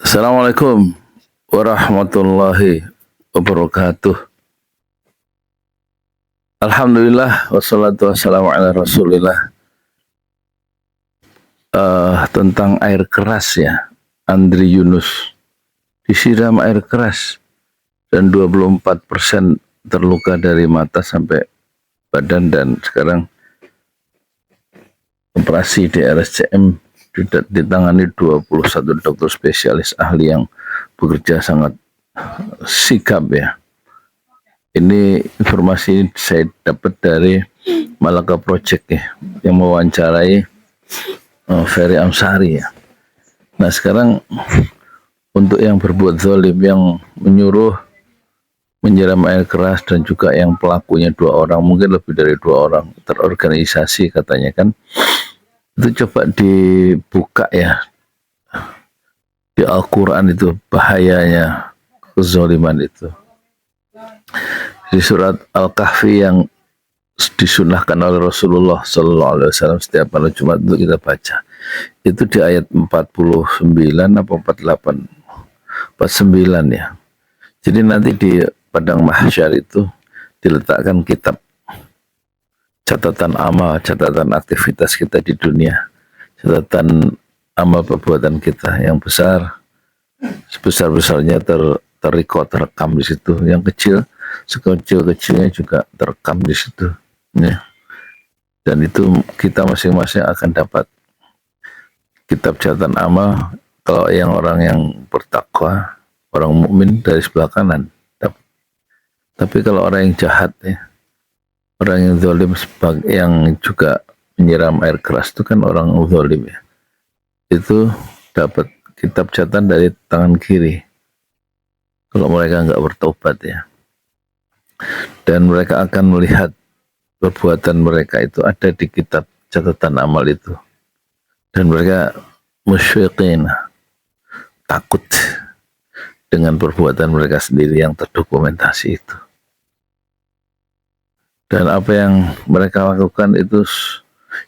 Assalamualaikum warahmatullahi wabarakatuh. Alhamdulillah wassalatu wassalamu ala rasulillah. Tentang air keras ya, Andri Yunus disiram air keras dan 24% terluka dari mata sampai badan, dan sekarang operasi di RSCM ditangani 21 dokter spesialis ahli yang bekerja sangat sigap ya. Ini informasi saya dapat dari Malaka Project ya, yang mewawancarai Ferry Amsari ya. Nah sekarang untuk yang berbuat zalim, yang menyuruh menyiram air keras, dan juga yang pelakunya 2 orang, mungkin lebih dari 2 orang, terorganisasi katanya kan, itu coba dibuka ya di Al-Quran, itu bahayanya kezaliman itu. Di surat Al-Kahfi yang disunahkan oleh Rasulullah SAW setiap malam Jumat untuk kita baca, itu di ayat 49 apa 48 49 ya. Jadi nanti di padang mahsyar itu diletakkan kitab catatan amal, catatan aktivitas kita di dunia, catatan amal perbuatan kita yang besar, sebesar-besarnya terekam di situ, yang kecil sekecil-kecilnya juga terekam di situ ya. Dan itu kita masing-masing akan dapat kitab catatan amal. Kalau yang orang yang bertakwa, orang mukmin, dari sebelah kanan. Tapi kalau orang yang jahat ya, orang yang zalim, yang juga menyiram air keras, itu kan orang zalim ya, itu dapat kitab catatan dari tangan kiri kalau mereka nggak bertobat ya. Dan mereka akan melihat perbuatan mereka itu ada di kitab catatan amal itu, dan mereka musyfiqin, takut dengan perbuatan mereka sendiri yang terdokumentasi itu. Dan apa yang mereka lakukan itu,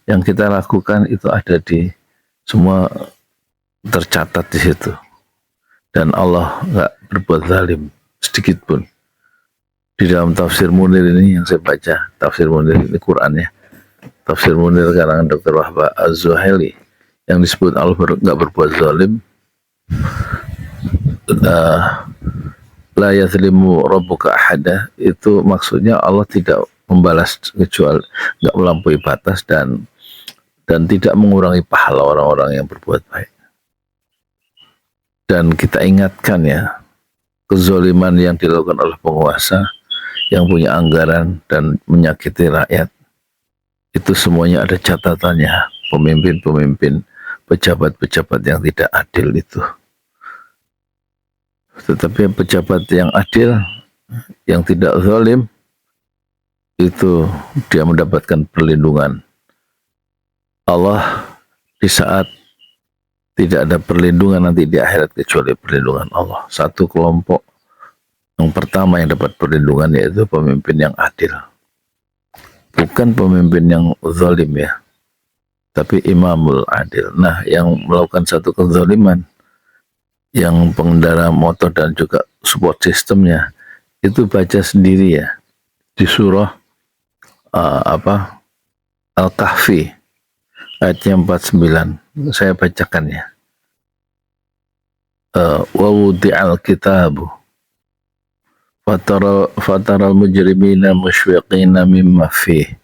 yang kita lakukan itu ada di semua, tercatat di situ. Dan Allah nggak berbuat zalim sedikit pun. Di dalam tafsir Munir ini yang saya baca, tafsir Munir ini Quran ya, tafsir Munir karangan Dr. Wahbah Az-Zuhaili, yang disebut Allah nggak berbuat zalim, la yazlimu rabbuka ahada, itu maksudnya Allah tidak membalas kecuali, nggak melampaui batas, dan tidak mengurangi pahala orang-orang yang berbuat baik. Dan kita ingatkan ya, kezaliman yang dilakukan oleh penguasa yang punya anggaran dan menyakiti rakyat, itu semuanya ada catatannya. Pemimpin-pemimpin, pejabat-pejabat yang tidak adil itu. Tetapi pejabat yang adil, yang tidak zalim, itu dia mendapatkan perlindungan Allah di saat tidak ada perlindungan nanti di akhirat kecuali perlindungan Allah. Satu kelompok yang pertama yang dapat perlindungan yaitu pemimpin yang adil, bukan pemimpin yang zalim ya, tapi imamul adil. Nah, yang melakukan satu kezaliman, yang pengendara motor dan juga support sistemnya, itu baca sendiri ya di surah Al-Kahfi ayatnya 49. Saya bacakan ya. Wa wudi'al kitabu fataral mujrimina musyfiqina mimma fih.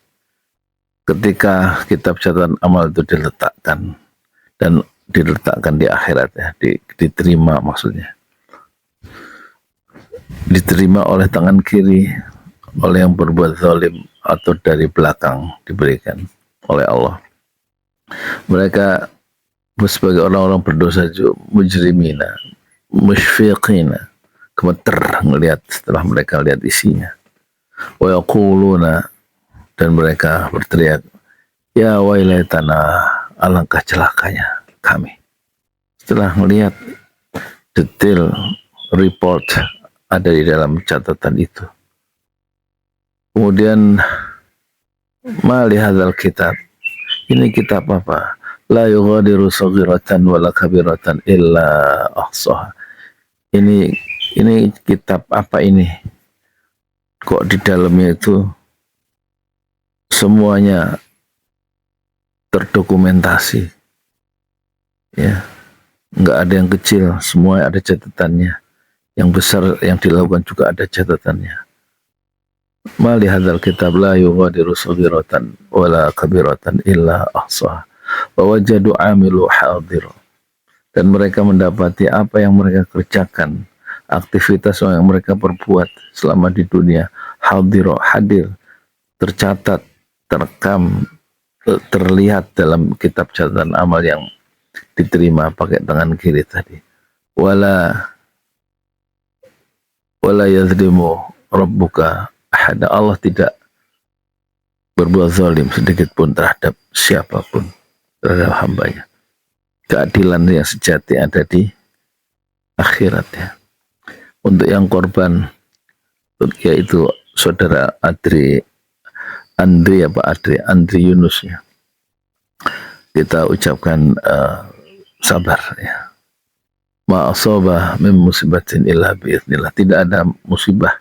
Ketika kitab catatan amal itu diletakkan, dan diletakkan di akhirat ya, diterima, maksudnya diterima oleh tangan kiri oleh yang berbuat zalim, atau dari belakang diberikan oleh Allah. Mereka sebagai orang-orang berdosa juga, mujrimina, musyfiqina, gemeter ngelihat setelah mereka lihat isinya. Wa yaquluna, dan mereka berteriak, ya wailatana, alangkah celakanya kami. Setelah melihat detail report ada di dalam catatan itu. Kemudian, ma lihadzal kitab, ini kitab apa? la yughadiru saghiratan wala kabiratan illa ahsaha. Ini kitab apa ini? Kok di dalamnya itu semuanya terdokumentasi, ya, nggak ada yang kecil, semua ada catatannya. Yang besar yang dilakukan juga ada catatannya. Ma li hadzal kitab la yughadiru saghiratan wala kabiratan illa ahsaha wa wajadu amilu hadir. Dan mereka mendapati apa yang mereka kerjakan, aktivitas yang mereka perbuat selama di dunia, hadir, tercatat, terekam, terlihat dalam kitab catatan amal yang diterima pakai tangan kiri tadi. Wala yazlimu rabbuka ahada. Allah tidak berbuat zalim sedikit pun terhadap siapapun, terhadap hambanya. Keadilan yang sejati ada di akhirat, ya. Untuk yang korban, yaitu saudara Andri Yunus, ya, kita ucapkan sabar, ya. Ma asaba min musibatin illa biiznillah. Tidak ada musibah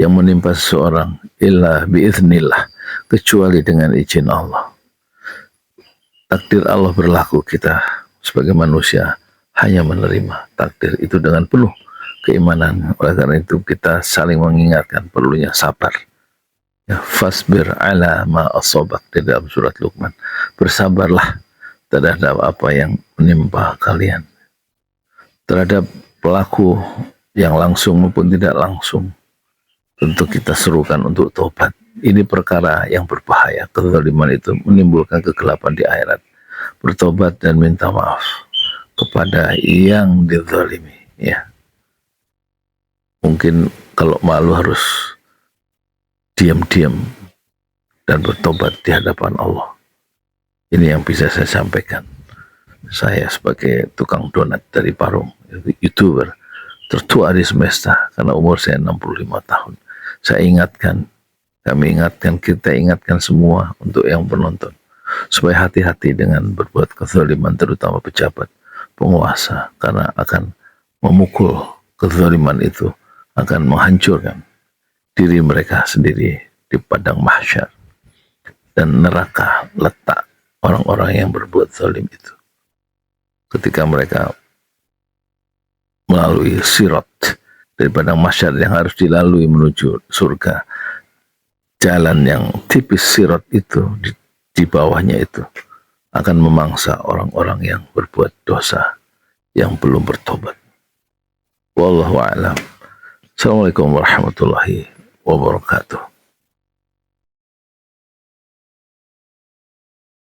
yang menimpa seseorang illa biiznillah, kecuali dengan izin Allah. Takdir Allah berlaku, kita sebagai manusia hanya menerima takdir itu dengan penuh keimanan. Oleh karena itu kita saling mengingatkan perlunya sabar, ya. Fasbir ala ma asobak, di dalam surat Luqman. Bersabarlah terhadap apa yang menimpa kalian, terhadap pelaku yang langsung maupun tidak langsung. Tentu kita serukan untuk tobat. Ini perkara yang berbahaya. Kezaliman itu menimbulkan kegelapan di akhirat. Bertobat dan minta maaf kepada yang dizalimi, ya. Mungkin kalau malu harus diam-diam dan bertobat di hadapan Allah. Ini yang bisa saya sampaikan. Saya sebagai tukang donat dari Parung, YouTuber tertua di semesta, karena umur saya 65 tahun. Saya ingatkan, kami ingatkan, kita ingatkan semua untuk yang penonton, supaya hati-hati dengan berbuat kezaliman, terutama pejabat, penguasa, karena akan memukul. Kezaliman itu akan menghancurkan diri mereka sendiri di padang mahsyar, dan neraka letak orang-orang yang berbuat zalim itu. Ketika mereka melalui sirat dari padang mahsyar yang harus dilalui menuju surga, jalan yang tipis sirat itu, di bawahnya itu akan memangsa orang-orang yang berbuat dosa, yang belum bertobat. Wallahu a'lam. Assalamualaikum warahmatullahi wabarakatuh.